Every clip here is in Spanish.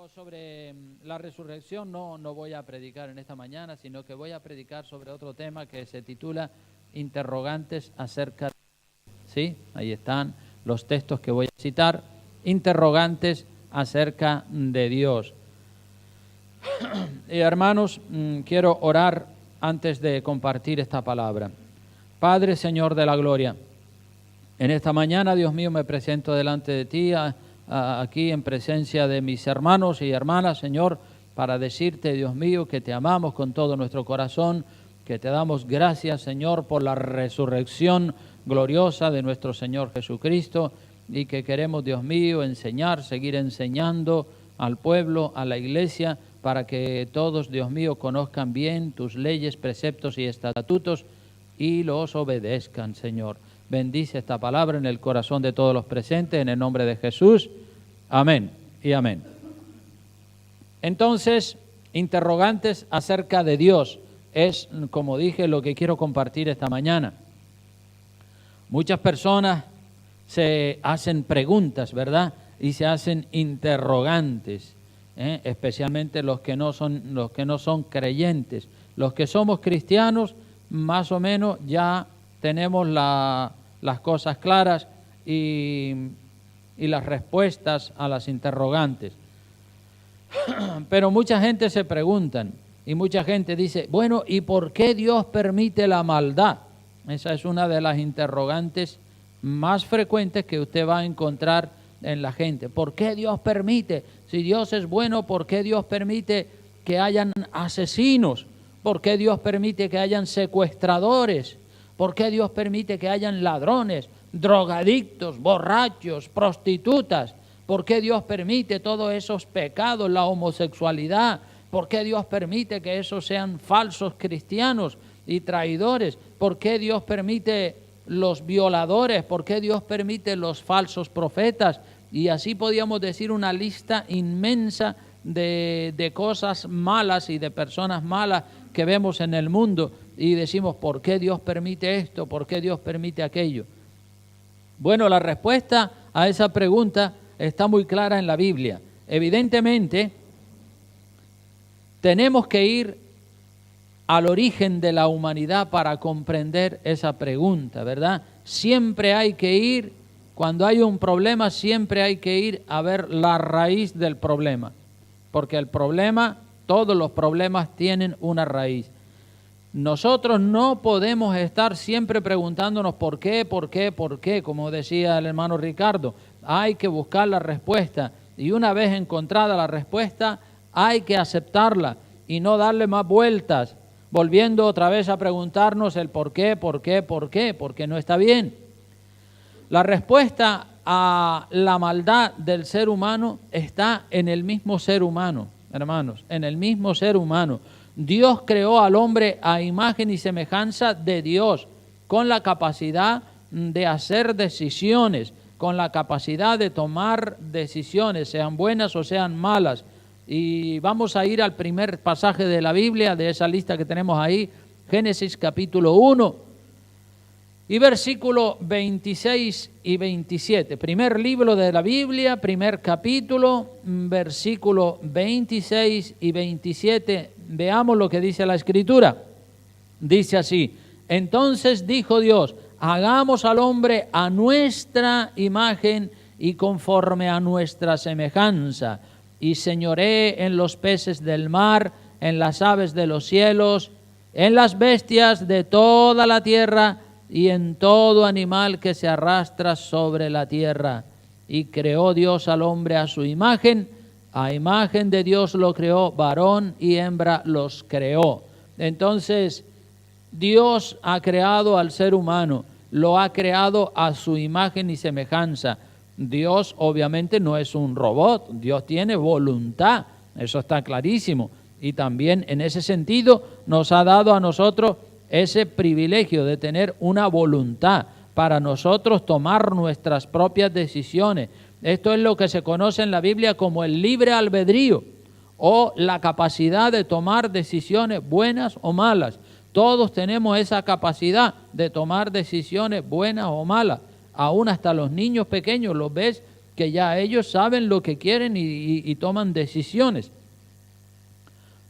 Sobre la resurrección no voy a predicar en esta mañana, sino que voy a predicar sobre otro tema que se titula Interrogantes acerca de... ¿Sí? Ahí están los textos que voy a citar. Interrogantes acerca de Dios. Hermanos, quiero orar antes de compartir esta palabra. Padre, Señor de la gloria, en esta mañana, Dios mío, me presento delante de ti, aquí en presencia de mis hermanos y hermanas, Señor, para decirte, Dios mío, que te amamos con todo nuestro corazón, que te damos gracias, Señor, por la resurrección gloriosa de nuestro Señor Jesucristo, y que queremos, Dios mío, enseñar, seguir enseñando al pueblo, a la iglesia, para que todos, Dios mío, conozcan bien tus leyes, preceptos y estatutos y los obedezcan, Señor. Bendice esta palabra en el corazón de todos los presentes, en el nombre de Jesús. Amén y amén. Entonces, interrogantes acerca de Dios es, como dije, lo que quiero compartir esta mañana. Muchas personas se hacen preguntas, ¿verdad? Y se hacen interrogantes, especialmente los que no son creyentes. Los que somos cristianos, más o menos ya tenemos las cosas claras y las respuestas a las interrogantes. Pero mucha gente se preguntan y mucha gente dice, bueno, ¿y por qué Dios permite la maldad? Esa es una de las interrogantes más frecuentes que usted va a encontrar en la gente. ¿Por qué Dios permite? Si Dios es bueno, ¿por qué Dios permite que hayan asesinos? ¿Por qué Dios permite que hayan secuestradores? ¿Por qué Dios permite que hayan ladrones, drogadictos, borrachos, prostitutas? ¿Por qué Dios permite todos esos pecados, la homosexualidad? ¿Por qué Dios permite que esos sean falsos cristianos y traidores? ¿Por qué Dios permite los violadores? ¿Por qué Dios permite los falsos profetas? Y así podíamos decir una lista inmensa de cosas malas y de personas malas que vemos en el mundo. Y decimos, ¿por qué Dios permite esto? ¿Por qué Dios permite aquello? Bueno, la respuesta a esa pregunta está muy clara en la Biblia. Evidentemente, tenemos que ir al origen de la humanidad para comprender esa pregunta, ¿verdad? Siempre hay que ir, cuando hay un problema, siempre hay que ir a ver la raíz del problema. Porque el problema, todos los problemas tienen una raíz. Nosotros no podemos estar siempre preguntándonos por qué, como decía el hermano Ricardo. Hay que buscar la respuesta y una vez encontrada la respuesta hay que aceptarla y no darle más vueltas, volviendo otra vez a preguntarnos el por qué, porque no está bien. La respuesta a la maldad del ser humano está en el mismo ser humano, hermanos, en el mismo ser humano. Dios creó al hombre a imagen y semejanza de Dios, con la capacidad de hacer decisiones, con la capacidad de tomar decisiones, sean buenas o sean malas. Y vamos a ir al primer pasaje de la Biblia, de esa lista que tenemos ahí, Génesis capítulo 1 y versículo 26 y 27. Primer libro de la Biblia, primer capítulo, versículo 26 y 27. Veamos lo que dice la Escritura. Dice así: entonces dijo Dios, hagamos al hombre a nuestra imagen y conforme a nuestra semejanza, y señoree en los peces del mar, en las aves de los cielos, en las bestias de toda la tierra, y en todo animal que se arrastra sobre la tierra. Y creó Dios al hombre a su imagen, a imagen de Dios lo creó, varón y hembra los creó. Entonces, Dios ha creado al ser humano, lo ha creado a su imagen y semejanza. Dios obviamente no es un robot, Dios tiene voluntad, eso está clarísimo. Y también en ese sentido nos ha dado a nosotros ese privilegio de tener una voluntad para nosotros tomar nuestras propias decisiones. Esto es lo que se conoce en la Biblia como el libre albedrío o la capacidad de tomar decisiones buenas o malas. Todos tenemos esa capacidad de tomar decisiones buenas o malas. Aún hasta los niños pequeños los ves que ya ellos saben lo que quieren y toman decisiones.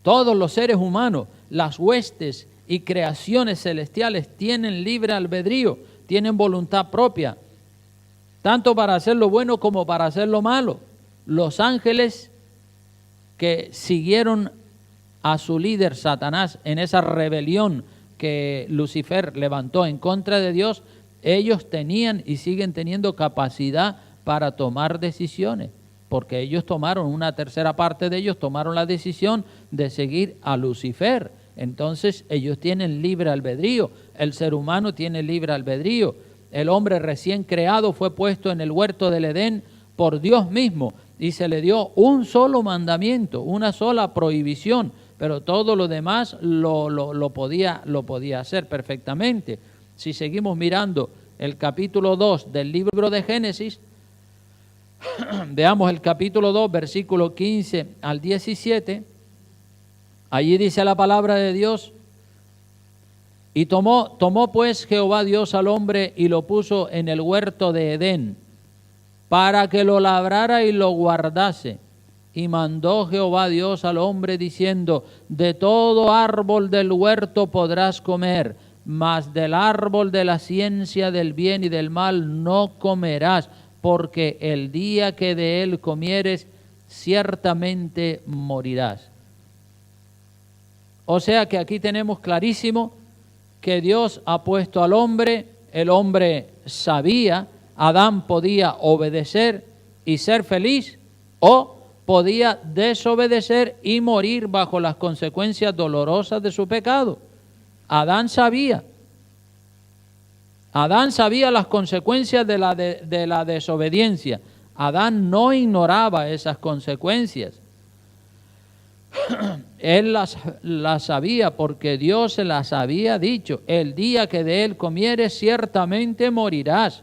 Todos los seres humanos, las huestes y creaciones celestiales tienen libre albedrío, tienen voluntad propia, tanto para hacer lo bueno como para hacer lo malo. Los ángeles que siguieron a su líder Satanás en esa rebelión que Lucifer levantó en contra de Dios, ellos tenían y siguen teniendo capacidad para tomar decisiones, porque ellos tomaron, una tercera parte de ellos tomaron la decisión de seguir a Lucifer. Entonces ellos tienen libre albedrío, el ser humano tiene libre albedrío. El hombre recién creado fue puesto en el huerto del Edén por Dios mismo y se le dio un solo mandamiento, una sola prohibición, pero todo lo demás lo podía hacer perfectamente. Si seguimos mirando el capítulo 2 del libro de Génesis, veamos el capítulo 2, versículo 15 al 17, allí dice la palabra de Dios: y tomó pues Jehová Dios al hombre y lo puso en el huerto de Edén, para que lo labrara y lo guardase. Y mandó Jehová Dios al hombre diciendo: de todo árbol del huerto podrás comer, mas del árbol de la ciencia del bien y del mal no comerás, porque el día que de él comieres, ciertamente morirás. O sea que aquí tenemos clarísimo que Dios ha puesto al hombre, el hombre sabía, Adán podía obedecer y ser feliz, o podía desobedecer y morir bajo las consecuencias dolorosas de su pecado. Adán sabía las consecuencias de la desobediencia. Adán no ignoraba esas consecuencias. Él las sabía porque Dios se las había dicho: el día que de él comieres, ciertamente morirás.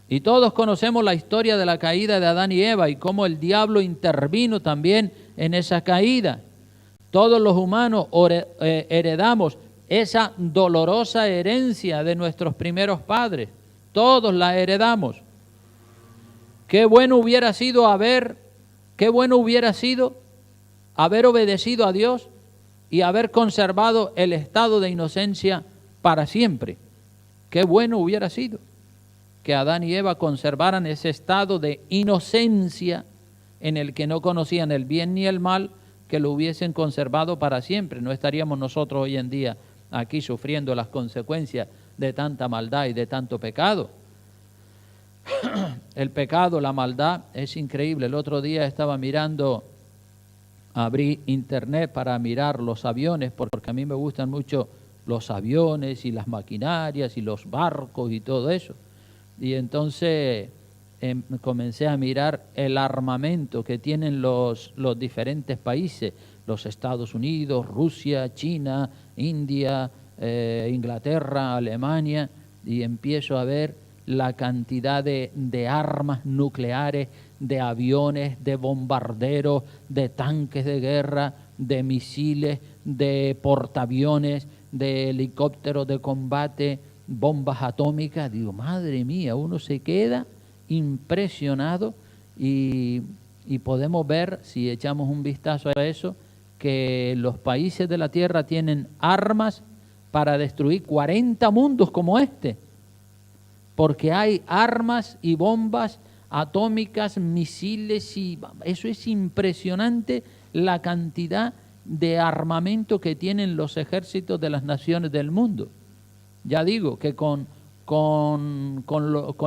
Y todos conocemos la historia de la caída de Adán y Eva y cómo el diablo intervino también en esa caída. Todos los humanos heredamos esa dolorosa herencia de nuestros primeros padres. Todos la heredamos. Qué bueno hubiera sido haber obedecido a Dios y haber conservado el estado de inocencia para siempre. Qué bueno hubiera sido que Adán y Eva conservaran ese estado de inocencia en el que no conocían el bien ni el mal, que lo hubiesen conservado para siempre. No estaríamos nosotros hoy en día aquí sufriendo las consecuencias de tanta maldad y de tanto pecado. El pecado, la maldad, es increíble. El otro día estaba abrí internet para mirar los aviones, porque a mí me gustan mucho los aviones y las maquinarias y los barcos y todo eso. Y entonces comencé a mirar el armamento que tienen los diferentes países, los Estados Unidos, Rusia, China, India, Inglaterra, Alemania, y empiezo a ver la cantidad de armas nucleares, de aviones, de bombarderos, de tanques de guerra, de misiles, de portaaviones, de helicópteros de combate, bombas atómicas. Digo, madre mía, uno se queda impresionado y podemos ver, si echamos un vistazo a eso, que los países de la Tierra tienen armas para destruir 40 mundos como este, porque hay armas y bombas atómicas, misiles, y eso es impresionante, la cantidad de armamento que tienen los ejércitos de las naciones del mundo. Ya digo que con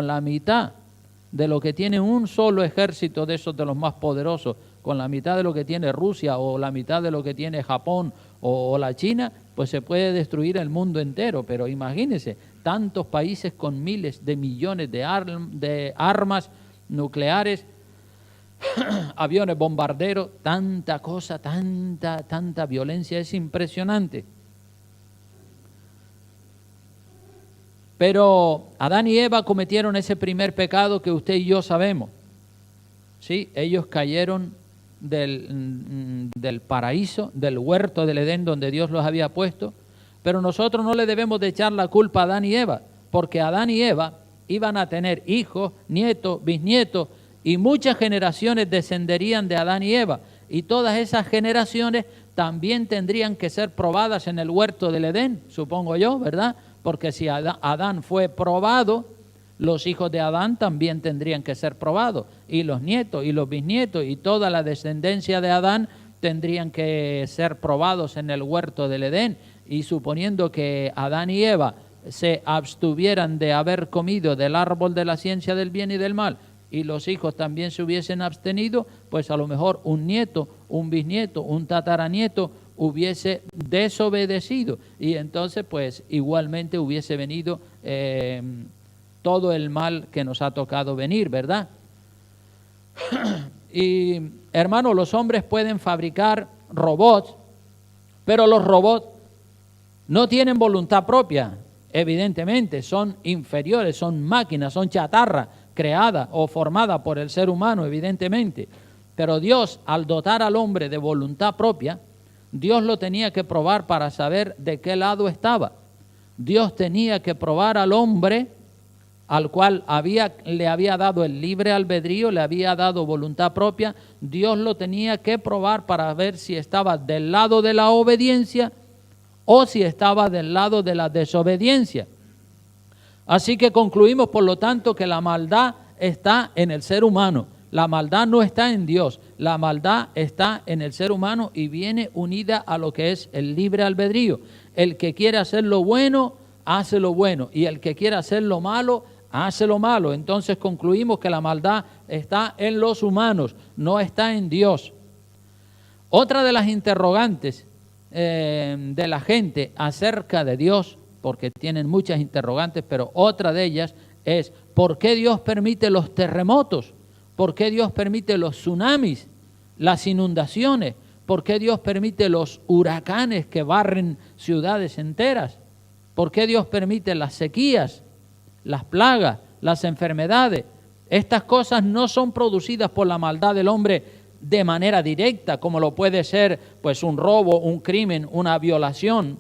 la mitad de lo que tiene un solo ejército de esos de los más poderosos, con la mitad de lo que tiene Rusia o la mitad de lo que tiene Japón o la China, pues se puede destruir el mundo entero. Pero imagínense, tantos países con miles de millones de armas nucleares, aviones bombarderos, tanta cosa, tanta violencia, es impresionante. Pero Adán y Eva cometieron ese primer pecado que usted y yo sabemos. ¿Sí? Ellos cayeron del paraíso, del huerto del Edén donde Dios los había puesto, pero nosotros no le debemos de echar la culpa a Adán y Eva, porque Adán y Eva iban a tener hijos, nietos, bisnietos, y muchas generaciones descenderían de Adán y Eva. Y todas esas generaciones también tendrían que ser probadas en el huerto del Edén, supongo yo, ¿verdad? Porque si Adán fue probado, los hijos de Adán también tendrían que ser probados. Y los nietos y los bisnietos y toda la descendencia de Adán tendrían que ser probados en el huerto del Edén. Y suponiendo que Adán y Eva se abstuvieran de haber comido del árbol de la ciencia del bien y del mal, y los hijos también se hubiesen abstenido, pues a lo mejor un nieto, un bisnieto, un tataranieto hubiese desobedecido, y entonces pues igualmente hubiese venido todo el mal que nos ha tocado venir, ¿verdad? Y hermano, los hombres pueden fabricar robots, pero los robots no tienen voluntad propia, evidentemente, son inferiores, son máquinas, son chatarra creada o formada por el ser humano, evidentemente. Pero Dios, al dotar al hombre de voluntad propia, Dios lo tenía que probar para saber de qué lado estaba. Dios tenía que probar al hombre, al cual le había dado el libre albedrío, le había dado voluntad propia. Dios lo tenía que probar para ver si estaba del lado de la obediencia o si estaba del lado de la desobediencia. Así que concluimos, por lo tanto, que la maldad está en el ser humano. La maldad no está en Dios, la maldad está en el ser humano y viene unida a lo que es el libre albedrío. El que quiere hacer lo bueno, hace lo bueno, y el que quiere hacer lo malo, hace lo malo. Entonces concluimos que la maldad está en los humanos, no está en Dios. Otra de las interrogantes de la gente acerca de Dios, porque tienen muchas interrogantes, pero otra de ellas es: ¿por qué Dios permite los terremotos? ¿Por qué Dios permite los tsunamis, las inundaciones? ¿Por qué Dios permite los huracanes que barren ciudades enteras? ¿Por qué Dios permite las sequías, las plagas, las enfermedades? Estas cosas no son producidas por la maldad del hombre de manera directa, como lo puede ser pues un robo, un crimen, una violación,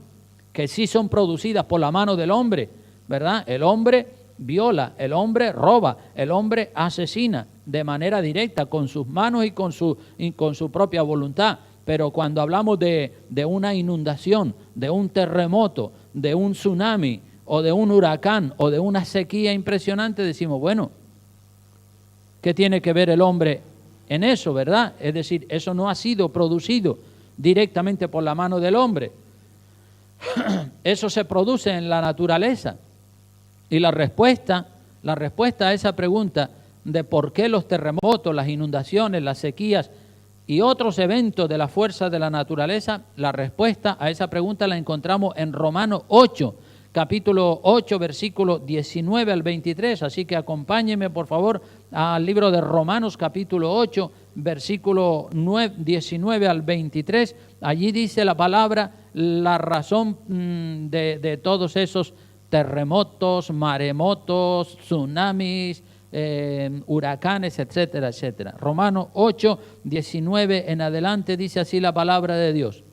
que sí son producidas por la mano del hombre, ¿verdad? El hombre viola, el hombre roba, el hombre asesina de manera directa con sus manos y con su propia voluntad. Pero cuando hablamos de una inundación, de un terremoto, de un tsunami o de un huracán o de una sequía impresionante, decimos, bueno, ¿qué tiene que ver el hombre en eso, verdad? Es decir, eso no ha sido producido directamente por la mano del hombre. Eso se produce en la naturaleza. Y la respuesta a esa pregunta de por qué los terremotos, las inundaciones, las sequías y otros eventos de la fuerza de la naturaleza, la respuesta a esa pregunta la encontramos en Romanos 8, capítulo 8, versículo 19 al 23. Así que acompáñenme, por favor, al libro de Romanos, capítulo 8, versículo 19 al 23. Allí dice la palabra la razón de todos esos terremotos, maremotos, tsunamis, huracanes, etcétera, etcétera. Romanos 8, 19 en adelante dice así la palabra de Dios.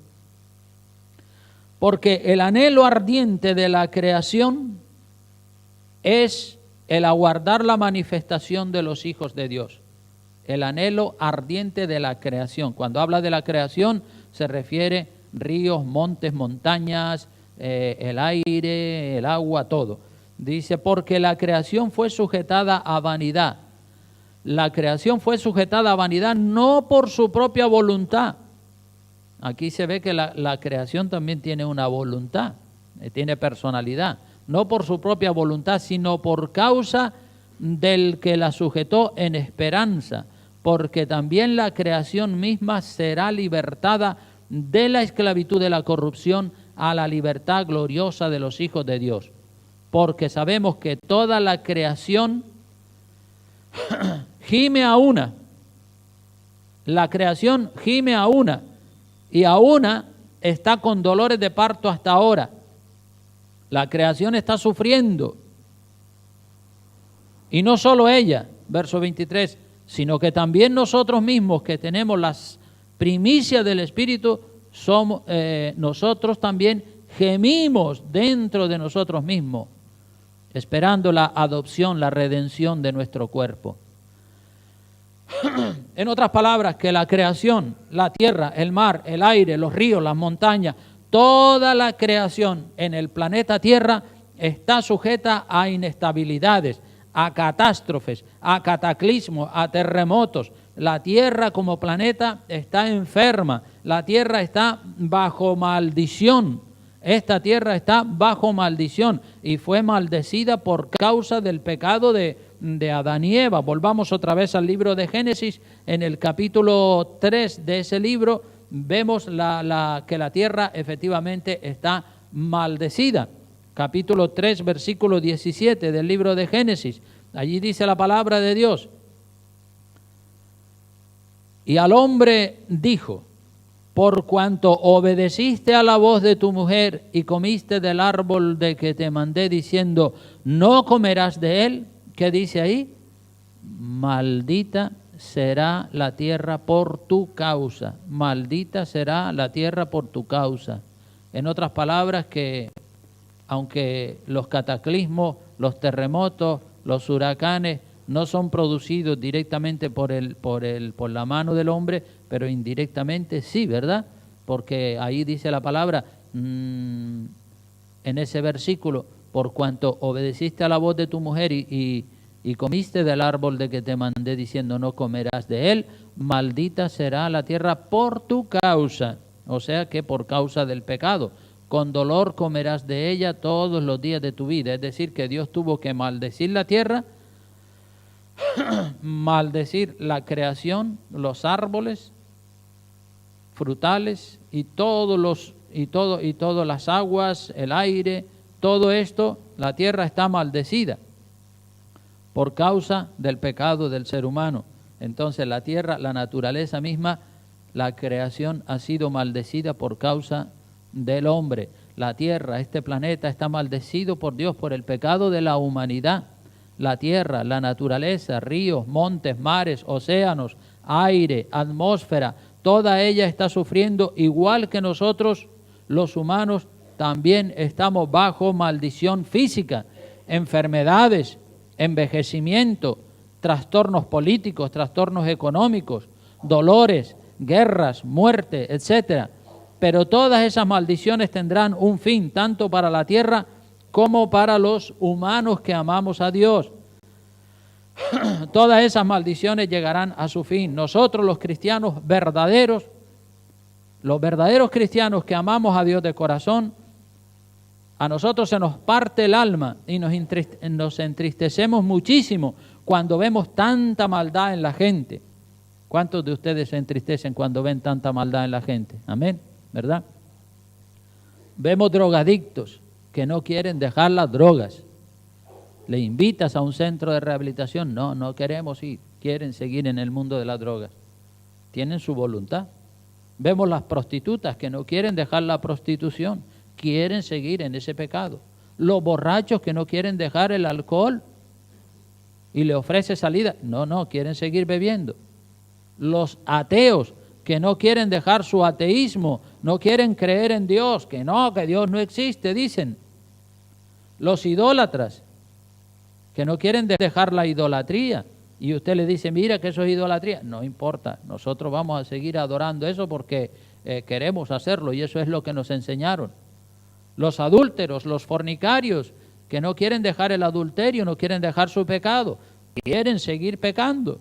Porque el anhelo ardiente de la creación es el aguardar la manifestación de los hijos de Dios. El anhelo ardiente de la creación. Cuando habla de la creación se refiere ríos, montes, montañas, el aire, el agua, todo. Dice, porque la creación fue sujetada a vanidad. La creación fue sujetada a vanidad no por su propia voluntad. Aquí se ve que la creación también tiene una voluntad, tiene personalidad. No por su propia voluntad, sino por causa del que la sujetó en esperanza. Porque también la creación misma será libertada de la esclavitud de la corrupción a la libertad gloriosa de los hijos de Dios. Porque sabemos que toda la creación gime a una. La creación gime a una. Y a una está con dolores de parto hasta ahora. La creación está sufriendo. Y no solo ella, verso 23, sino que también nosotros mismos que tenemos las primicias del Espíritu, nosotros también gemimos dentro de nosotros mismos, esperando la adopción, la redención de nuestro cuerpo. En otras palabras, que la creación, la tierra, el mar, el aire, los ríos, las montañas, toda la creación en el planeta Tierra está sujeta a inestabilidades, a catástrofes, a cataclismos, a terremotos. La Tierra como planeta está enferma, la Tierra está bajo maldición. Esta tierra está bajo maldición y fue maldecida por causa del pecado de Adán y Eva. Volvamos otra vez al libro de Génesis. En el capítulo 3 de ese libro vemos que la tierra efectivamente está maldecida. Capítulo 3, versículo 17 del libro de Génesis. Allí dice la palabra de Dios. Y al hombre dijo: por cuanto obedeciste a la voz de tu mujer y comiste del árbol de que te mandé diciendo, no comerás de él. ¿Qué dice ahí? Maldita será la tierra por tu causa. Maldita será la tierra por tu causa. En otras palabras, que aunque los cataclismos, los terremotos, los huracanes no son producidos directamente por la mano del hombre, pero indirectamente sí, ¿verdad? Porque ahí dice la palabra, en ese versículo, por cuanto obedeciste a la voz de tu mujer y comiste del árbol de que te mandé diciendo no comerás de él, maldita será la tierra por tu causa, o sea que por causa del pecado. Con dolor comerás de ella todos los días de tu vida. Es decir, que Dios tuvo que maldecir la tierra, maldecir la creación, los árboles frutales y todas las aguas, el aire, todo esto, la tierra está maldecida por causa del pecado del ser humano. Entonces la tierra, la naturaleza misma, la creación ha sido maldecida por causa del hombre. La tierra, este planeta está maldecido por Dios por el pecado de la humanidad. La tierra, la naturaleza, ríos, montes, mares, océanos, aire, atmósfera, toda ella está sufriendo igual que nosotros, los humanos, también estamos bajo maldición física, enfermedades, envejecimiento, trastornos políticos, trastornos económicos, dolores, guerras, muerte, etcétera. Pero todas esas maldiciones tendrán un fin, tanto para la tierra como para los humanos que amamos a Dios. Todas esas maldiciones llegarán a su fin. Nosotros los cristianos verdaderos, los verdaderos cristianos que amamos a Dios de corazón, a nosotros se nos parte el alma y nos entristecemos muchísimo cuando vemos tanta maldad en la gente. ¿Cuántos de ustedes se entristecen cuando ven tanta maldad en la gente? Amén, ¿verdad? Vemos drogadictos que no quieren dejar las drogas. Le invitas a un centro de rehabilitación, no queremos ir, quieren seguir en el mundo de las drogas. Tienen su voluntad. Vemos las prostitutas que no quieren dejar la prostitución, quieren seguir en ese pecado. Los borrachos que no quieren dejar el alcohol y le ofrece salida, no, quieren seguir bebiendo. Los ateos que no quieren dejar su ateísmo, no quieren creer en Dios, que Dios no existe, dicen. Los idólatras que no quieren dejar la idolatría y usted le dice, mira que eso es idolatría, no importa, nosotros vamos a seguir adorando eso porque queremos hacerlo y eso es lo que nos enseñaron. Los adúlteros, los fornicarios que no quieren dejar el adulterio, no quieren dejar su pecado, quieren seguir pecando.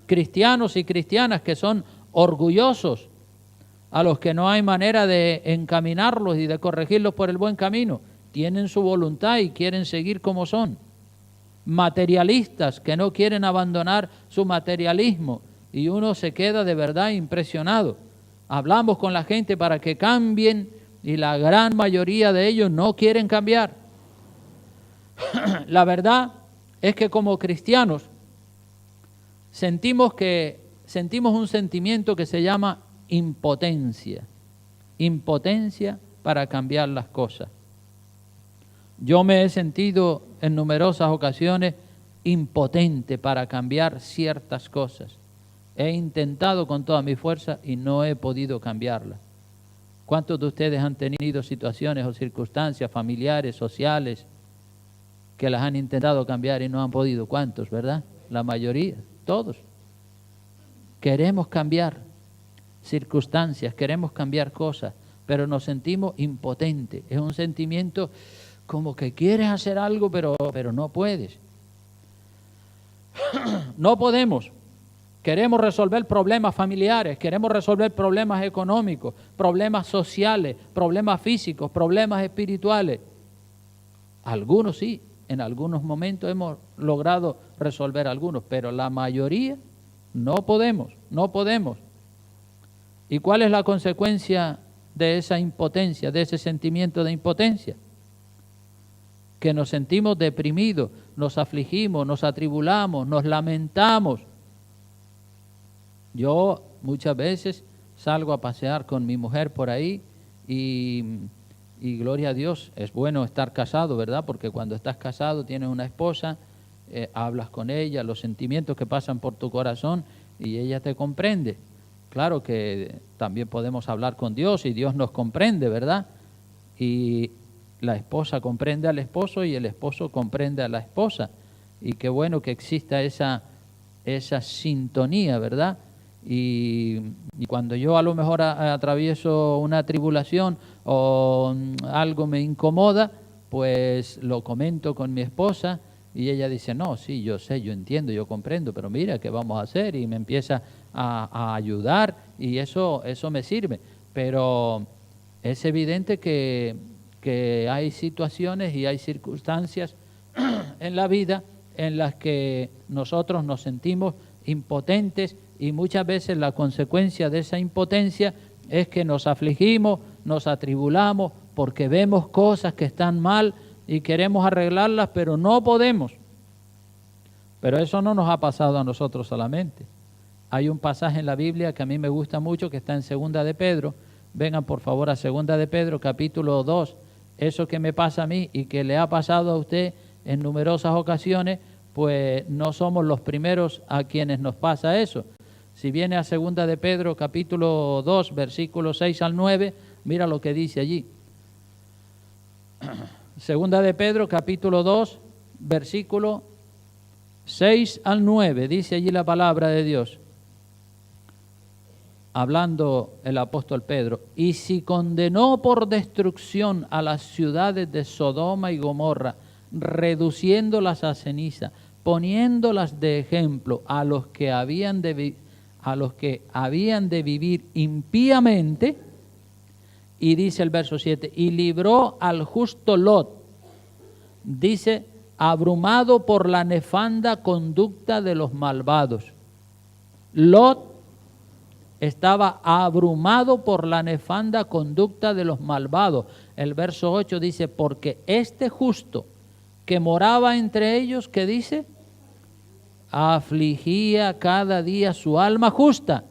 Cristianos y cristianas que son orgullosos, a los que no hay manera de encaminarlos y de corregirlos por el buen camino, tienen su voluntad y quieren seguir como son. Materialistas que no quieren abandonar su materialismo y uno se queda de verdad impresionado. Hablamos con la gente para que cambien y la gran mayoría de ellos no quieren cambiar. La verdad es que como cristianos sentimos un sentimiento que se llama impotencia para cambiar las cosas. Yo me he sentido en numerosas ocasiones impotente para cambiar ciertas cosas. He intentado con toda mi fuerza y no he podido cambiarlas. ¿Cuántos de ustedes han tenido situaciones o circunstancias familiares, sociales, que las han intentado cambiar y no han podido. ¿Cuántos, verdad? La mayoría, todos. Queremos cambiar circunstancias, queremos cambiar cosas, pero nos sentimos impotentes. Es un sentimiento como que quieres hacer algo, pero no puedes. No podemos. Queremos resolver problemas familiares, queremos resolver problemas económicos, problemas sociales, problemas físicos, problemas espirituales. Algunos sí, en algunos momentos hemos logrado resolver algunos, pero la mayoría no podemos. ¿Y cuál es la consecuencia de esa impotencia, de ese sentimiento de impotencia? Que nos sentimos deprimidos, nos afligimos, nos atribulamos, nos lamentamos. Yo muchas veces salgo a pasear con mi mujer por ahí y gloria a Dios, es bueno estar casado, ¿verdad? Porque cuando estás casado, tienes una esposa, hablas con ella, los sentimientos que pasan por tu corazón y ella te comprende. Claro que también podemos hablar con Dios y Dios nos comprende, ¿verdad? Y la esposa comprende al esposo y el esposo comprende a la esposa. Y qué bueno que exista esa sintonía, ¿verdad? Y cuando yo a lo mejor atravieso una tribulación o algo me incomoda, pues lo comento con mi esposa y ella dice, no, sí, yo sé, yo entiendo, yo comprendo, pero mira, ¿qué vamos a hacer? Y me empieza a ayudar y eso me sirve. Pero es evidente que hay situaciones y hay circunstancias en la vida en las que nosotros nos sentimos impotentes y muchas veces la consecuencia de esa impotencia es que nos afligimos, nos atribulamos porque vemos cosas que están mal y queremos arreglarlas, pero no podemos. Pero eso no nos ha pasado a nosotros solamente. Hay un pasaje en la Biblia que a mí me gusta mucho que está en 2 de Pedro. Vengan por favor a 2 de Pedro, capítulo 2. Eso que me pasa a mí y que le ha pasado a usted en numerosas ocasiones, pues no somos los primeros a quienes nos pasa eso. Si viene a 2 de Pedro, capítulo 2, versículos 6 al 9, mira lo que dice allí. 2 de Pedro, capítulo 2, versículo 6 al 9, dice allí la palabra de Dios. Hablando el apóstol Pedro, y si condenó por destrucción a las ciudades de Sodoma y Gomorra, reduciéndolas a ceniza, poniéndolas de ejemplo a los que habían de vivir impíamente, y dice el verso 7, y libró al justo Lot, dice, abrumado por la nefanda conducta de los malvados. Lot estaba abrumado por la nefanda conducta de los malvados. El verso 8 dice, porque este justo que moraba entre ellos, ¿qué dice? Afligía cada día su alma justa,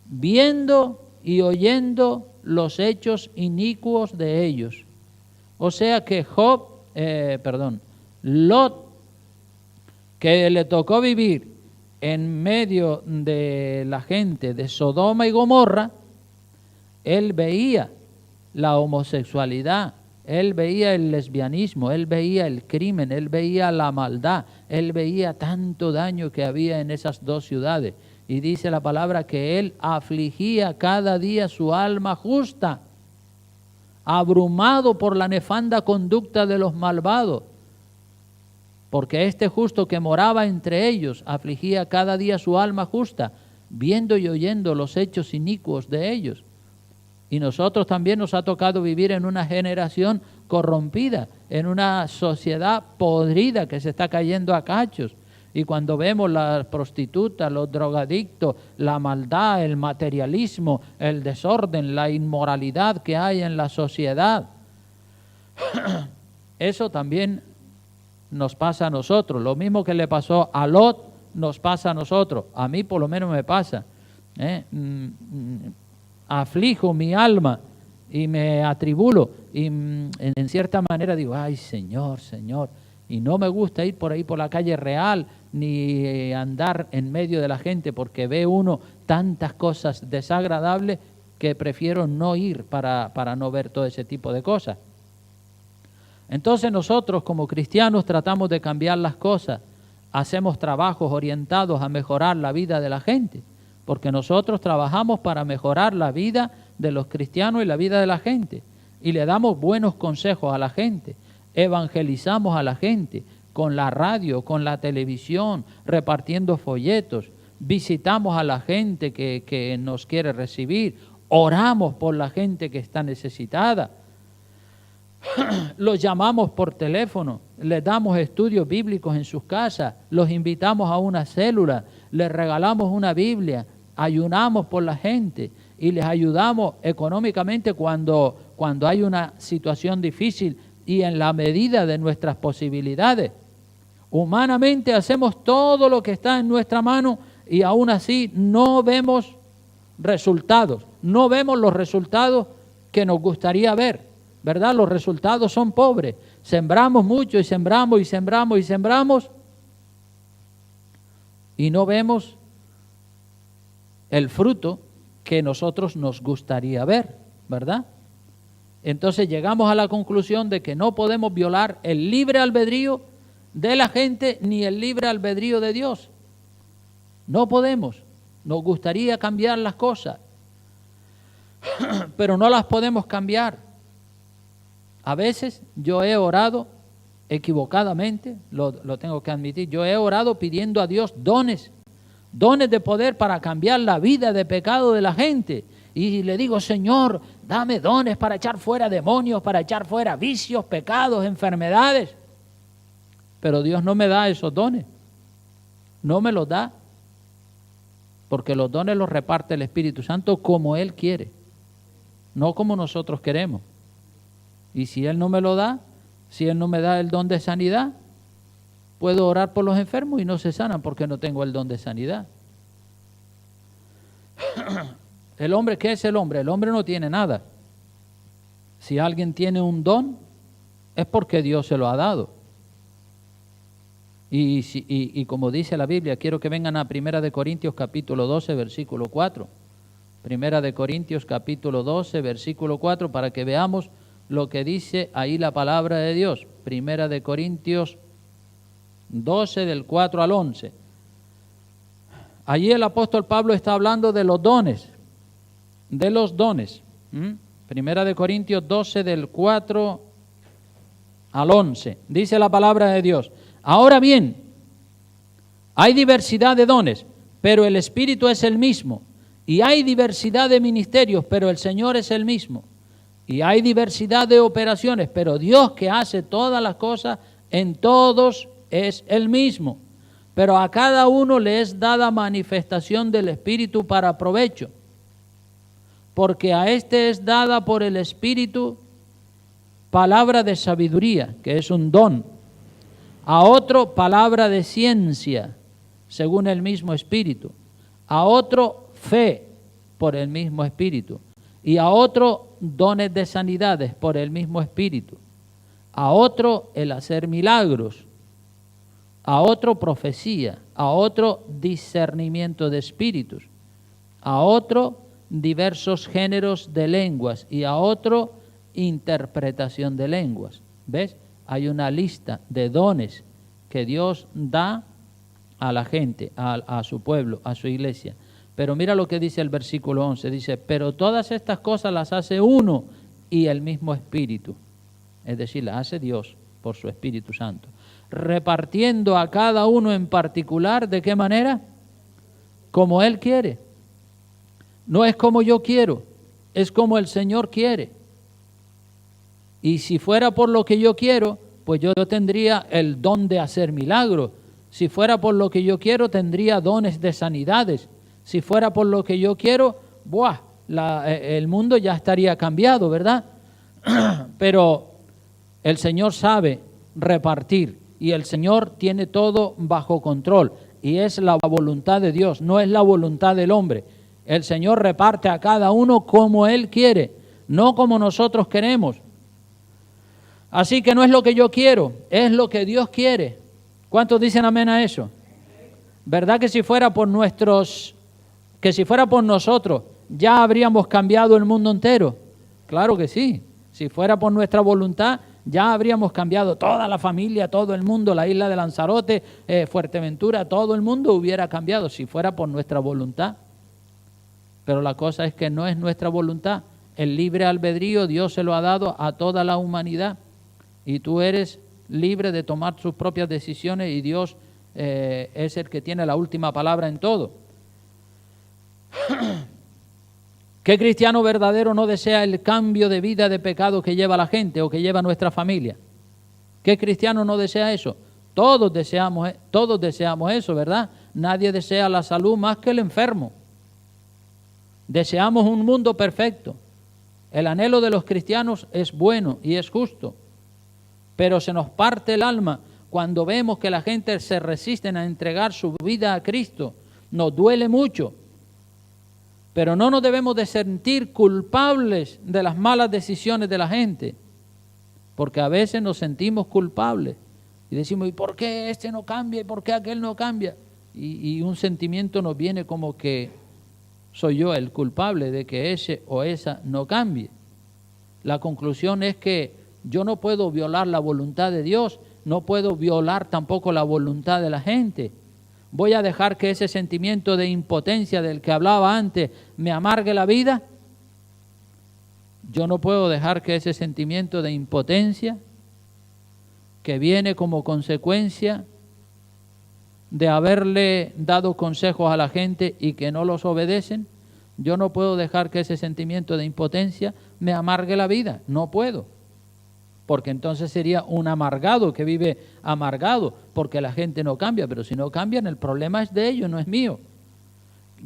viendo y oyendo los hechos inicuos de ellos. O sea que Lot, que le tocó vivir en medio de la gente de Sodoma y Gomorra, él veía la homosexualidad, él veía el lesbianismo, él veía el crimen, él veía la maldad, él veía tanto daño que había en esas dos ciudades. Y dice la palabra que él afligía cada día su alma justa, abrumado por la nefanda conducta de los malvados. Porque este justo que moraba entre ellos afligía cada día su alma justa, viendo y oyendo los hechos inicuos de ellos. Y nosotros también nos ha tocado vivir en una generación corrompida, en una sociedad podrida que se está cayendo a cachos. Y cuando vemos las prostitutas, los drogadictos, la maldad, el materialismo, el desorden, la inmoralidad que hay en la sociedad, eso también nos pasa a nosotros. Lo mismo que le pasó a Lot, nos pasa a nosotros. A mí por lo menos me pasa. Aflijo mi alma y me atribulo. Y en cierta manera digo, ay Señor, Señor. Y no me gusta ir por ahí por la calle Real, ni andar en medio de la gente, porque ve uno tantas cosas desagradables que prefiero no ir para no ver todo ese tipo de cosas. Entonces nosotros como cristianos tratamos de cambiar las cosas, hacemos trabajos orientados a mejorar la vida de la gente, porque nosotros trabajamos para mejorar la vida de los cristianos y la vida de la gente, y le damos buenos consejos a la gente, evangelizamos a la gente con la radio, con la televisión, repartiendo folletos, visitamos a la gente que nos quiere recibir, oramos por la gente que está necesitada, los llamamos por teléfono, les damos estudios bíblicos en sus casas, los invitamos a una célula, les regalamos una Biblia, ayunamos por la gente y les ayudamos económicamente cuando hay una situación difícil y en la medida de nuestras posibilidades. Humanamente hacemos todo lo que está en nuestra mano y aún así no vemos resultados, no vemos los resultados que nos gustaría ver, ¿verdad? Los resultados son pobres. Sembramos mucho y sembramos y sembramos y sembramos y no vemos el fruto que nosotros nos gustaría ver, ¿verdad? Entonces llegamos a la conclusión de que no podemos violar el libre albedrío de la gente ni el libre albedrío de Dios. No podemos. Nos gustaría cambiar las cosas, pero no las podemos cambiar. A veces yo he orado equivocadamente, lo tengo que admitir, yo he orado pidiendo a Dios dones de poder para cambiar la vida de pecado de la gente. Y le digo, Señor, dame dones para echar fuera demonios, para echar fuera vicios, pecados, enfermedades. Pero Dios no me da esos dones, no me los da, porque los dones los reparte el Espíritu Santo como Él quiere, no como nosotros queremos. Y si Él no me lo da, si Él no me da el don de sanidad, puedo orar por los enfermos y no se sanan porque no tengo el don de sanidad. ¿El hombre qué es el hombre? El hombre no tiene nada. Si alguien tiene un don, es porque Dios se lo ha dado. Y como dice la Biblia, quiero que vengan a 1 Corintios capítulo 12, versículo 4. 1 Corintios capítulo 12, versículo 4, para que veamos lo que dice ahí la palabra de Dios. 1 Corintios 12, del 4 al 11. Allí el apóstol Pablo está hablando de los dones. De los dones. 1 Corintios 12, del 4 al 11. Dice la palabra de Dios. Ahora bien, hay diversidad de dones, pero el Espíritu es el mismo. Y hay diversidad de ministerios, pero el Señor es el mismo. Y hay diversidad de operaciones, pero Dios que hace todas las cosas en todos es el mismo. Pero a cada uno le es dada manifestación del Espíritu para provecho. Porque a este es dada por el Espíritu palabra de sabiduría, que es un don. A otro palabra de ciencia, según el mismo Espíritu. A otro fe, por el mismo Espíritu. Y a otro dones de sanidades, por el mismo Espíritu. A otro el hacer milagros. A otro profecía. A otro discernimiento de espíritus. A otro diversos géneros de lenguas. Y a otro interpretación de lenguas. ¿Ves? Hay una lista de dones que Dios da a la gente, a su pueblo, a su iglesia. Pero mira lo que dice el versículo 11. Dice, pero todas estas cosas las hace uno y el mismo Espíritu. Es decir, las hace Dios por su Espíritu Santo. Repartiendo a cada uno en particular, ¿de qué manera? Como Él quiere. No es como yo quiero, es como el Señor quiere. Y si fuera por lo que yo quiero, pues yo tendría el don de hacer milagros. Si fuera por lo que yo quiero, tendría dones de sanidades. Si fuera por lo que yo quiero, el mundo ya estaría cambiado, ¿verdad? Pero el Señor sabe repartir y el Señor tiene todo bajo control. Y es la voluntad de Dios, no es la voluntad del hombre. El Señor reparte a cada uno como Él quiere, no como nosotros queremos. Así que no es lo que yo quiero, es lo que Dios quiere. ¿Cuántos dicen amén a eso? ¿Verdad que si fuera por nosotros, ya habríamos cambiado el mundo entero? Claro que sí. Si fuera por nuestra voluntad, ya habríamos cambiado toda la familia, todo el mundo, la isla de Lanzarote, Fuerteventura, todo el mundo hubiera cambiado si fuera por nuestra voluntad. Pero la cosa es que no es nuestra voluntad. El libre albedrío Dios se lo ha dado a toda la humanidad y tú eres libre de tomar sus propias decisiones y Dios es el que tiene la última palabra en todo. ¿Qué cristiano verdadero no desea el cambio de vida de pecado que lleva la gente o que lleva nuestra familia? ¿Qué cristiano no desea eso? Todos deseamos eso, ¿verdad? Nadie desea la salud más que el enfermo. Deseamos un mundo perfecto. El anhelo de los cristianos es bueno y es justo, pero se nos parte el alma cuando vemos que la gente se resiste a entregar su vida a Cristo. Nos duele mucho, pero no nos debemos de sentir culpables de las malas decisiones de la gente, porque a veces nos sentimos culpables y decimos, ¿y por qué este no cambia? ¿Y por qué aquel no cambia? Y un sentimiento nos viene como que soy yo el culpable de que ese o esa no cambie. La conclusión es que yo no puedo violar la voluntad de Dios, no puedo violar tampoco la voluntad de la gente. ¿Voy a dejar que ese sentimiento de impotencia del que hablaba antes me amargue la vida? Yo no puedo dejar que ese sentimiento de impotencia que viene como consecuencia de haberle dado consejos a la gente y que no los obedecen, yo no puedo dejar que ese sentimiento de impotencia me amargue la vida, no puedo, porque entonces sería un amargado que vive amargado porque la gente no cambia, pero si no cambian el problema es de ellos, no es mío.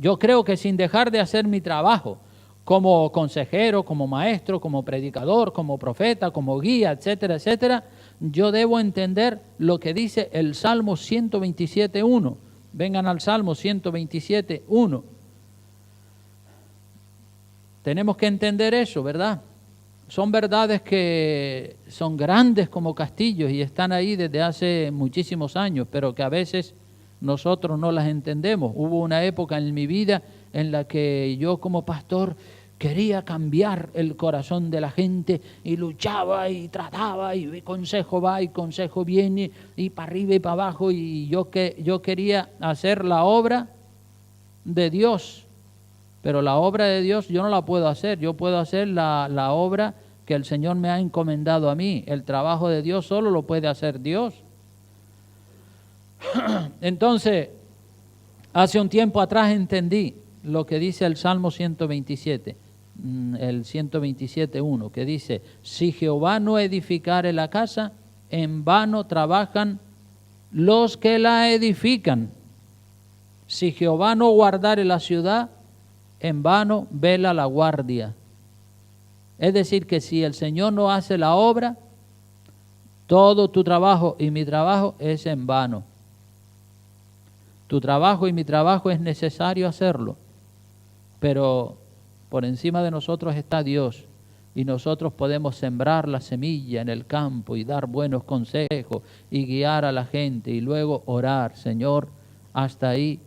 Yo creo que sin dejar de hacer mi trabajo como consejero, como maestro, como predicador, como profeta, como guía, etcétera, etcétera, yo debo entender lo que dice el Salmo 127.1. Vengan al Salmo 127.1. Tenemos que entender eso, ¿verdad? Son verdades que son grandes como castillos y están ahí desde hace muchísimos años, pero que a veces nosotros no las entendemos. Hubo una época en mi vida en la que yo como pastor quería cambiar el corazón de la gente y luchaba y trataba y consejo va y consejo viene y para arriba y para abajo y yo quería hacer la obra de Dios, pero la obra de Dios yo no la puedo hacer, yo puedo hacer la obra que el Señor me ha encomendado a mí. El trabajo de Dios solo lo puede hacer Dios. Entonces, hace un tiempo atrás entendí lo que dice el Salmo 127, el 127.1, que dice, si Jehová no edificare la casa, en vano trabajan los que la edifican. Si Jehová no guardare la ciudad, en vano vela la guardia. Es decir, que si el Señor no hace la obra, todo tu trabajo y mi trabajo es en vano. Tu trabajo y mi trabajo es necesario hacerlo, pero por encima de nosotros está Dios y nosotros podemos sembrar la semilla en el campo y dar buenos consejos y guiar a la gente y luego orar, Señor, hasta ahí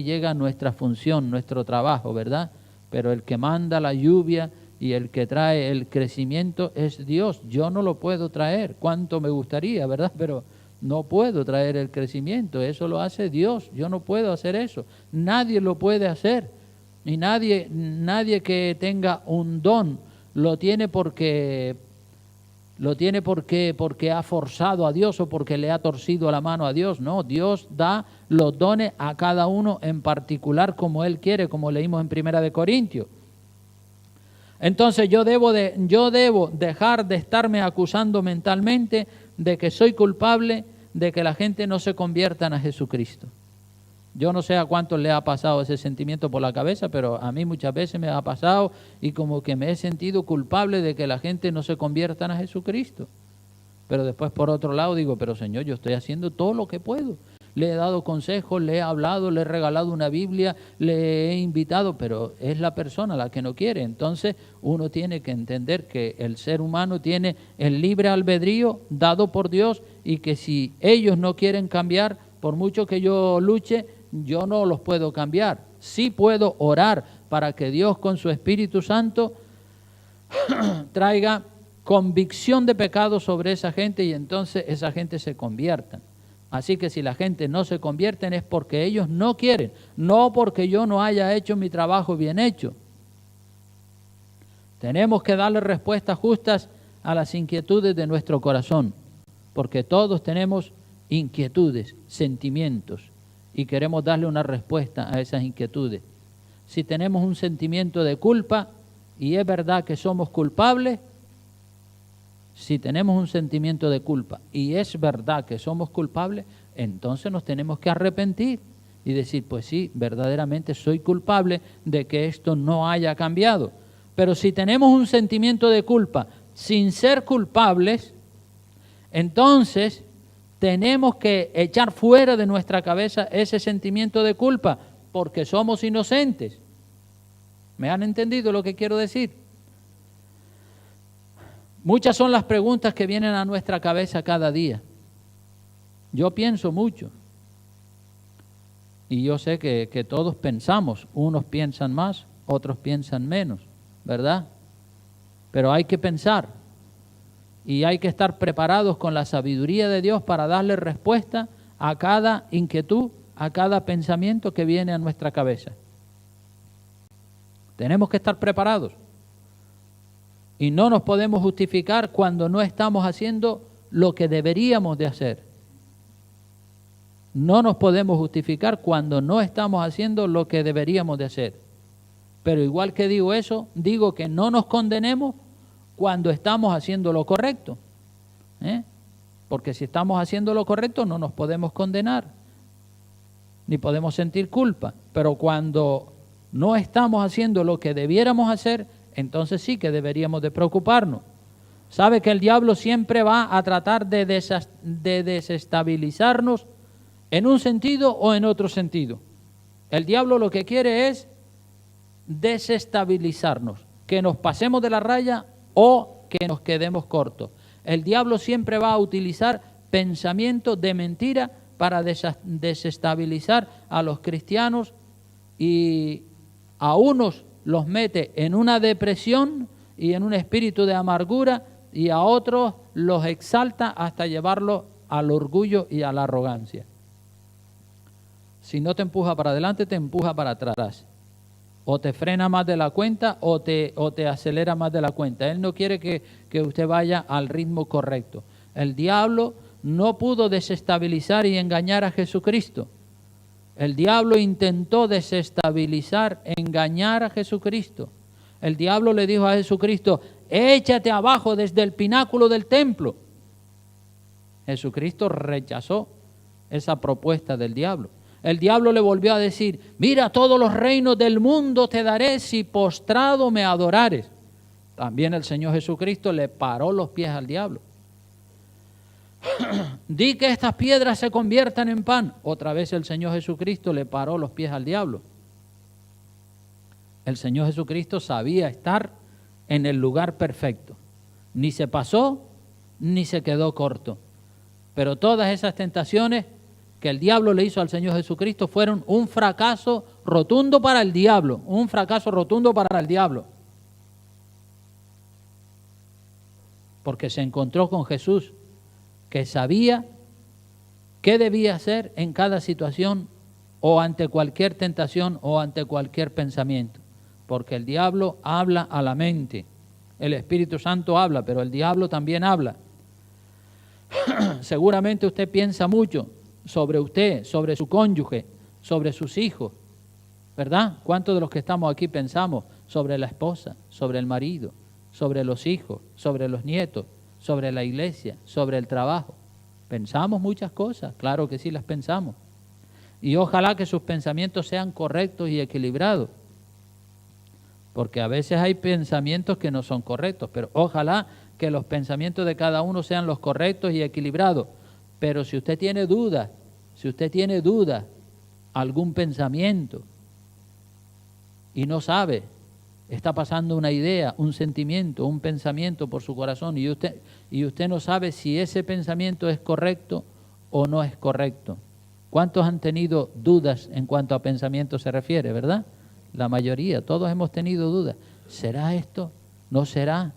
llega nuestra función, nuestro trabajo, ¿verdad? Pero el que manda la lluvia y el que trae el crecimiento es Dios. Yo no lo puedo traer, cuánto me gustaría, ¿verdad? Pero no puedo traer el crecimiento, eso lo hace Dios, yo no puedo hacer eso, nadie lo puede hacer. Y nadie que tenga un don lo tiene porque ha forzado a Dios o porque le ha torcido la mano a Dios. No, Dios da los dones a cada uno en particular como Él quiere, como leímos en 1 Corintios. Entonces yo debo dejar de estarme acusando mentalmente de que soy culpable de que la gente no se conviertan a Jesucristo. Yo no sé a cuántos le ha pasado ese sentimiento por la cabeza, pero a mí muchas veces me ha pasado y como que me he sentido culpable de que la gente no se conviertan a Jesucristo. Pero después por otro lado digo, pero Señor, yo estoy haciendo todo lo que puedo. Le he dado consejos, le he hablado, le he regalado una Biblia, le he invitado, pero es la persona la que no quiere. Entonces uno tiene que entender que el ser humano tiene el libre albedrío dado por Dios y que si ellos no quieren cambiar, por mucho que yo luche, yo no los puedo cambiar. Sí puedo orar para que Dios con su Espíritu Santo traiga convicción de pecado sobre esa gente y entonces esa gente se convierta. Así que si la gente no se convierte es porque ellos no quieren, no porque yo no haya hecho mi trabajo bien hecho. Tenemos que darle respuestas justas a las inquietudes de nuestro corazón, porque todos tenemos inquietudes, sentimientos, y queremos darle una respuesta a esas inquietudes. Si tenemos un sentimiento de culpa, y es verdad que somos culpables, si tenemos un sentimiento de culpa y es verdad que somos culpables, entonces nos tenemos que arrepentir y decir, pues sí, verdaderamente soy culpable de que esto no haya cambiado. Pero si tenemos un sentimiento de culpa sin ser culpables, entonces tenemos que echar fuera de nuestra cabeza ese sentimiento de culpa porque somos inocentes. ¿Me han entendido lo que quiero decir? Muchas son las preguntas que vienen a nuestra cabeza cada día. Yo pienso mucho. Y yo sé que todos pensamos. Unos piensan más, otros piensan menos, ¿verdad? Pero hay que pensar. Y hay que estar preparados con la sabiduría de Dios para darle respuesta a cada inquietud, a cada pensamiento que viene a nuestra cabeza. Tenemos que estar preparados. Y no nos podemos justificar cuando no estamos haciendo lo que deberíamos de hacer. No nos podemos justificar cuando no estamos haciendo lo que deberíamos de hacer. Pero igual que digo eso, digo que no nos condenemos cuando estamos haciendo lo correcto. Porque si estamos haciendo lo correcto no nos podemos condenar, ni podemos sentir culpa. Pero cuando no estamos haciendo lo que debiéramos hacer, entonces sí que deberíamos de preocuparnos. Sabe que el diablo siempre va a tratar de desestabilizarnos en un sentido o en otro sentido. El diablo lo que quiere es desestabilizarnos, que nos pasemos de la raya o que nos quedemos cortos. El diablo siempre va a utilizar pensamientos de mentira para desestabilizar a los cristianos, y a unos los mete en una depresión y en un espíritu de amargura, y a otros los exalta hasta llevarlos al orgullo y a la arrogancia. Si no te empuja para adelante, te empuja para atrás. O te frena más de la cuenta o te acelera más de la cuenta. Él no quiere que usted vaya al ritmo correcto. El diablo no pudo desestabilizar y engañar a Jesucristo. El diablo intentó desestabilizar, engañar a Jesucristo. El diablo le dijo a Jesucristo, échate abajo desde el pináculo del templo. Jesucristo rechazó esa propuesta del diablo. El diablo le volvió a decir, mira, todos los reinos del mundo te daré si postrado me adorares. También el Señor Jesucristo le paró los pies al diablo. Di que estas piedras se conviertan en pan. Otra vez el Señor Jesucristo le paró los pies al diablo. El Señor Jesucristo sabía estar en el lugar perfecto. Ni se pasó, ni se quedó corto. Pero todas esas tentaciones que el diablo le hizo al Señor Jesucristo fueron un fracaso rotundo para el diablo. Un fracaso rotundo para el diablo. Porque se encontró con Jesús, que sabía qué debía hacer en cada situación o ante cualquier tentación o ante cualquier pensamiento. Porque el diablo habla a la mente. El Espíritu Santo habla, pero el diablo también habla. Seguramente usted piensa mucho sobre usted, sobre su cónyuge, sobre sus hijos, ¿verdad? ¿Cuántos de los que estamos aquí pensamos sobre la esposa, sobre el marido, sobre los hijos, sobre los nietos, sobre la iglesia, sobre el trabajo? Pensamos muchas cosas, claro que sí las pensamos. Y ojalá que sus pensamientos sean correctos y equilibrados. Porque a veces hay pensamientos que no son correctos, pero ojalá que los pensamientos de cada uno sean los correctos y equilibrados. Pero si usted tiene dudas, algún pensamiento, y no sabe, está pasando una idea, un sentimiento, un pensamiento por su corazón, y usted no sabe si ese pensamiento es correcto o no es correcto. ¿Cuántos han tenido dudas en cuanto a pensamiento se refiere, verdad? La mayoría, todos hemos tenido dudas. ¿Será esto? ¿No será?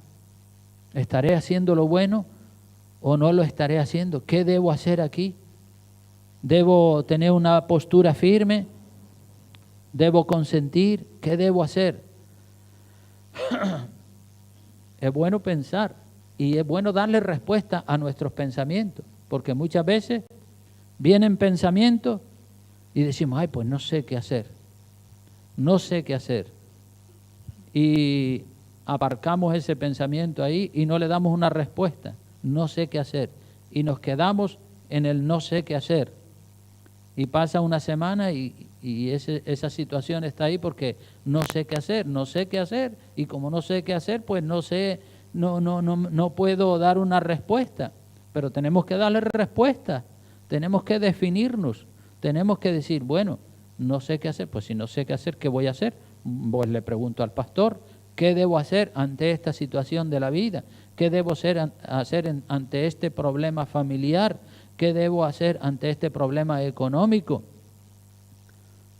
¿Estaré haciendo lo bueno o no lo estaré haciendo? ¿Qué debo hacer aquí? ¿Debo tener una postura firme? ¿Debo consentir? ¿Qué debo hacer? Es bueno pensar y es bueno darle respuesta a nuestros pensamientos, porque muchas veces vienen pensamientos y decimos, ay, pues no sé qué hacer, no sé qué hacer. Y aparcamos ese pensamiento ahí y no le damos una respuesta, no sé qué hacer. Y nos quedamos en el no sé qué hacer. Y pasa una semana y esa situación está ahí porque no sé qué hacer, no sé qué hacer. Y como no sé qué hacer, pues no puedo dar una respuesta. Pero tenemos que darle respuesta, tenemos que definirnos, tenemos que decir, bueno, no sé qué hacer. Pues si no sé qué hacer, ¿qué voy a hacer? Pues le pregunto al pastor, ¿qué debo hacer ante esta situación de la vida? ¿Qué debo hacer ante este problema familiar? ¿Qué debo hacer ante este problema económico?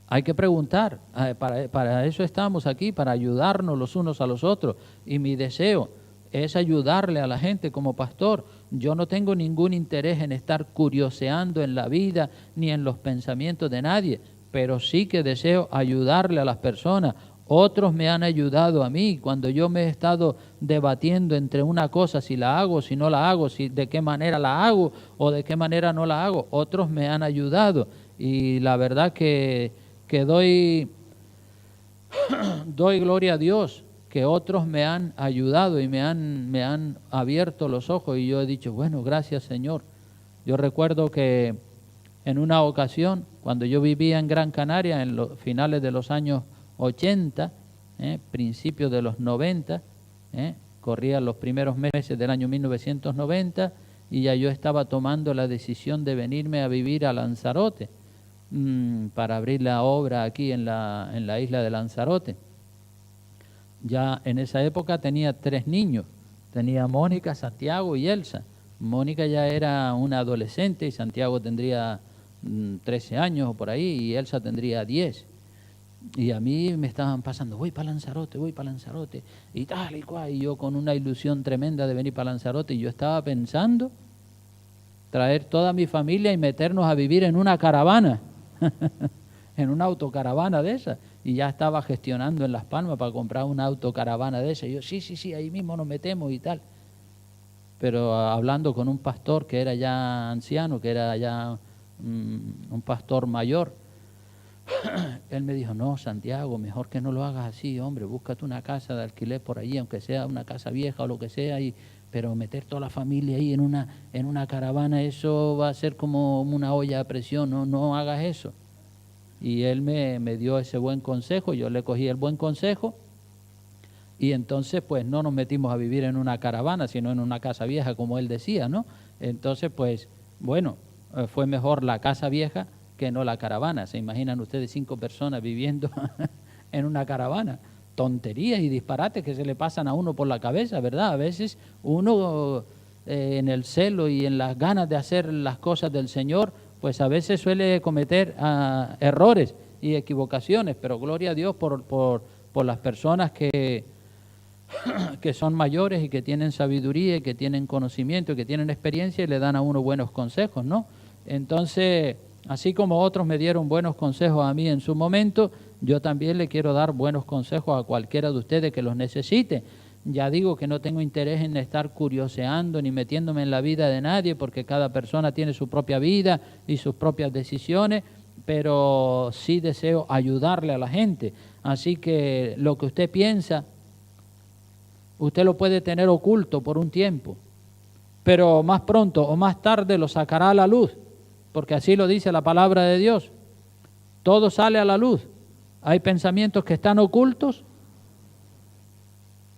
Hay que preguntar, para eso estamos aquí, para ayudarnos los unos a los otros. Y mi deseo es ayudarle a la gente como pastor. Yo no tengo ningún interés en estar curioseando en la vida ni en los pensamientos de nadie, pero sí que deseo ayudarle a las personas. Otros me han ayudado a mí cuando yo me he estado debatiendo entre una cosa, si la hago, si no la hago, si de qué manera la hago o de qué manera no la hago. Otros me han ayudado y la verdad que doy gloria a Dios que otros me han ayudado y me han abierto los ojos y yo he dicho, bueno, gracias Señor. Yo recuerdo que en una ocasión, cuando yo vivía en Gran Canaria, en los finales de los años 80, principios de los 90, corrían los primeros meses del año 1990 y ya yo estaba tomando la decisión de venirme a vivir a Lanzarote para abrir la obra aquí en la isla de Lanzarote. Ya en esa época tenía 3 niños, tenía Mónica, Santiago y Elsa. Mónica ya era una adolescente y Santiago tendría 13 años o por ahí y Elsa tendría 10. Y a mí me estaban pasando, voy para Lanzarote y tal y cual. Y yo con una ilusión tremenda de venir para Lanzarote y yo estaba pensando traer toda mi familia y meternos a vivir en una caravana, en una autocaravana de esas. Y ya estaba gestionando en Las Palmas para comprar una autocaravana de esas. Y yo, sí, ahí mismo nos metemos y tal. Pero hablando con un pastor que era ya anciano, que era ya un pastor mayor, él me dijo, no, Santiago, mejor que no lo hagas así, hombre, búscate una casa de alquiler por allí, aunque sea una casa vieja o lo que sea, pero meter toda la familia ahí en una caravana, eso va a ser como una olla a presión, no hagas eso. Y él me dio ese buen consejo, yo le cogí el buen consejo y entonces pues no nos metimos a vivir en una caravana, sino en una casa vieja, como él decía, ¿no? Entonces pues, bueno, fue mejor la casa vieja que no la caravana. ¿Se imaginan ustedes 5 personas viviendo en una caravana? Tonterías y disparates que se le pasan a uno por la cabeza, ¿verdad? A veces uno en el celo y en las ganas de hacer las cosas del Señor, pues a veces suele cometer errores y equivocaciones, pero gloria a Dios por las personas que son mayores y que tienen sabiduría y que tienen conocimiento y que tienen experiencia y le dan a uno buenos consejos, ¿no? Entonces, así como otros me dieron buenos consejos a mí en su momento, yo también le quiero dar buenos consejos a cualquiera de ustedes que los necesite. Ya digo que no tengo interés en estar curioseando ni metiéndome en la vida de nadie, porque cada persona tiene su propia vida y sus propias decisiones, pero sí deseo ayudarle a la gente. Así que lo que usted piensa, usted lo puede tener oculto por un tiempo, pero más pronto o más tarde lo sacará a la luz, porque así lo dice la palabra de Dios. Todo sale a la luz. Hay pensamientos que están ocultos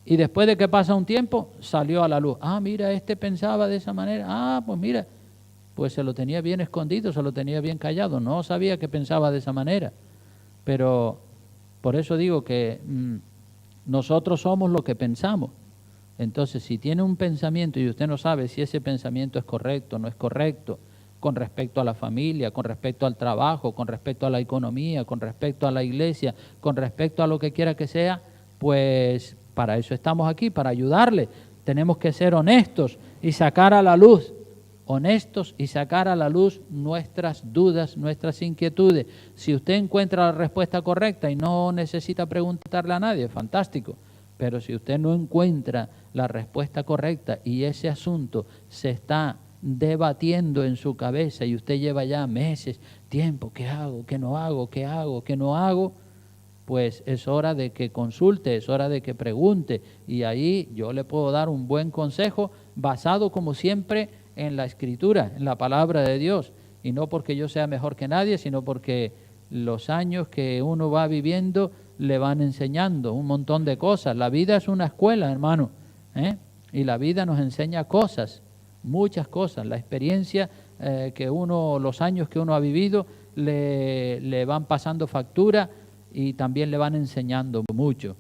y después de que pasa un tiempo, salió a la luz. Ah, mira, este pensaba de esa manera. Ah, pues mira, pues se lo tenía bien escondido, se lo tenía bien callado. No sabía que pensaba de esa manera. Pero por eso digo que nosotros somos lo que pensamos. Entonces, si tiene un pensamiento y usted no sabe si ese pensamiento es correcto o no es correcto, con respecto a la familia, con respecto al trabajo, con respecto a la economía, con respecto a la iglesia, con respecto a lo que quiera que sea, pues para eso estamos aquí, para ayudarle. Tenemos que ser honestos y sacar a la luz, nuestras dudas, nuestras inquietudes. Si usted encuentra la respuesta correcta y no necesita preguntarle a nadie, fantástico. Pero si usted no encuentra la respuesta correcta y ese asunto se está debatiendo en su cabeza y usted lleva ya meses, tiempo, ¿qué hago? ¿Qué no hago? ¿Qué hago? ¿Qué no hago? Pues es hora de que consulte, es hora de que pregunte. Y ahí yo le puedo dar un buen consejo basado, como siempre, en la Escritura, en la palabra de Dios. Y no porque yo sea mejor que nadie, sino porque los años que uno va viviendo le van enseñando un montón de cosas. La vida es una escuela, hermano, ¿eh? Y la vida nos enseña cosas, muchas cosas. La experiencia los años que uno ha vivido le van pasando factura y también le van enseñando mucho.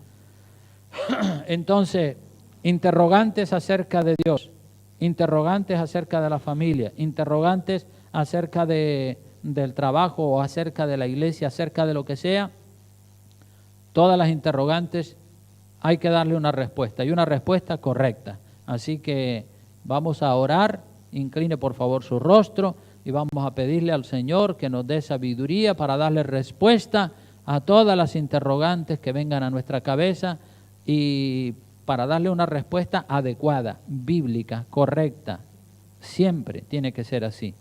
Entonces, interrogantes acerca de Dios, interrogantes acerca de la familia, interrogantes acerca del trabajo o acerca de la iglesia, acerca de lo que sea. Todas las interrogantes hay que darle una respuesta y una respuesta correcta. Así que vamos a orar, incline por favor su rostro y vamos a pedirle al Señor que nos dé sabiduría para darle respuesta a todas las interrogantes que vengan a nuestra cabeza y para darle una respuesta adecuada, bíblica, correcta. Siempre tiene que ser así.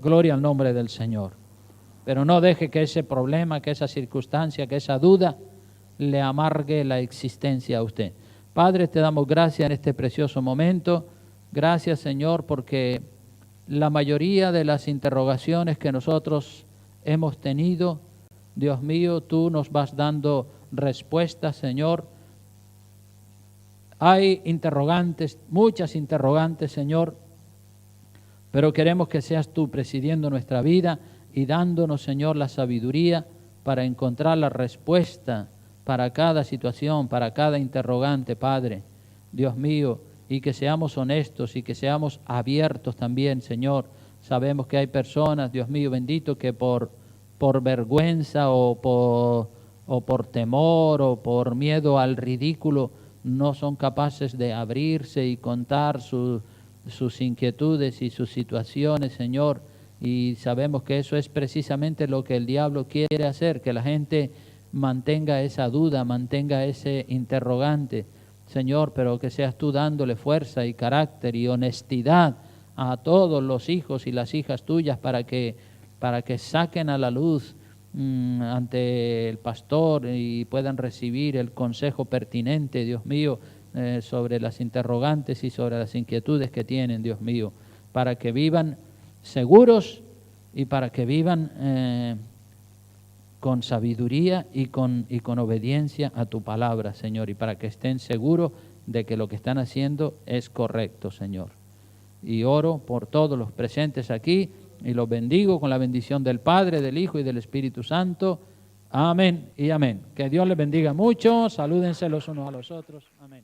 Gloria al nombre del Señor. Pero no deje que ese problema, que esa circunstancia, que esa duda le amargue la existencia a usted. Padre, te damos gracias en este precioso momento. Gracias, Señor, porque la mayoría de las interrogaciones que nosotros hemos tenido, Dios mío, tú nos vas dando respuestas, Señor. Hay interrogantes, muchas interrogantes, Señor, pero queremos que seas tú presidiendo nuestra vida y dándonos, Señor, la sabiduría para encontrar la respuesta para cada situación, para cada interrogante, Padre, Dios mío, y que seamos honestos y que seamos abiertos también, Señor. Sabemos que hay personas, Dios mío bendito, que por vergüenza o por temor o por miedo al ridículo no son capaces de abrirse y contar sus inquietudes y sus situaciones, Señor. Y sabemos que eso es precisamente lo que el diablo quiere hacer, que la gente mantenga esa duda, mantenga ese interrogante, Señor, pero que seas tú dándole fuerza y carácter y honestidad a todos los hijos y las hijas tuyas para que saquen a la luz ante el pastor y puedan recibir el consejo pertinente, Dios mío, sobre las interrogantes y sobre las inquietudes que tienen, Dios mío, para que vivan seguros y para que vivan con sabiduría y con obediencia a tu palabra, Señor, y para que estén seguros de que lo que están haciendo es correcto, Señor. Y oro por todos los presentes aquí y los bendigo con la bendición del Padre, del Hijo y del Espíritu Santo. Amén y amén. Que Dios les bendiga mucho. Salúdense los unos a los otros. Amén.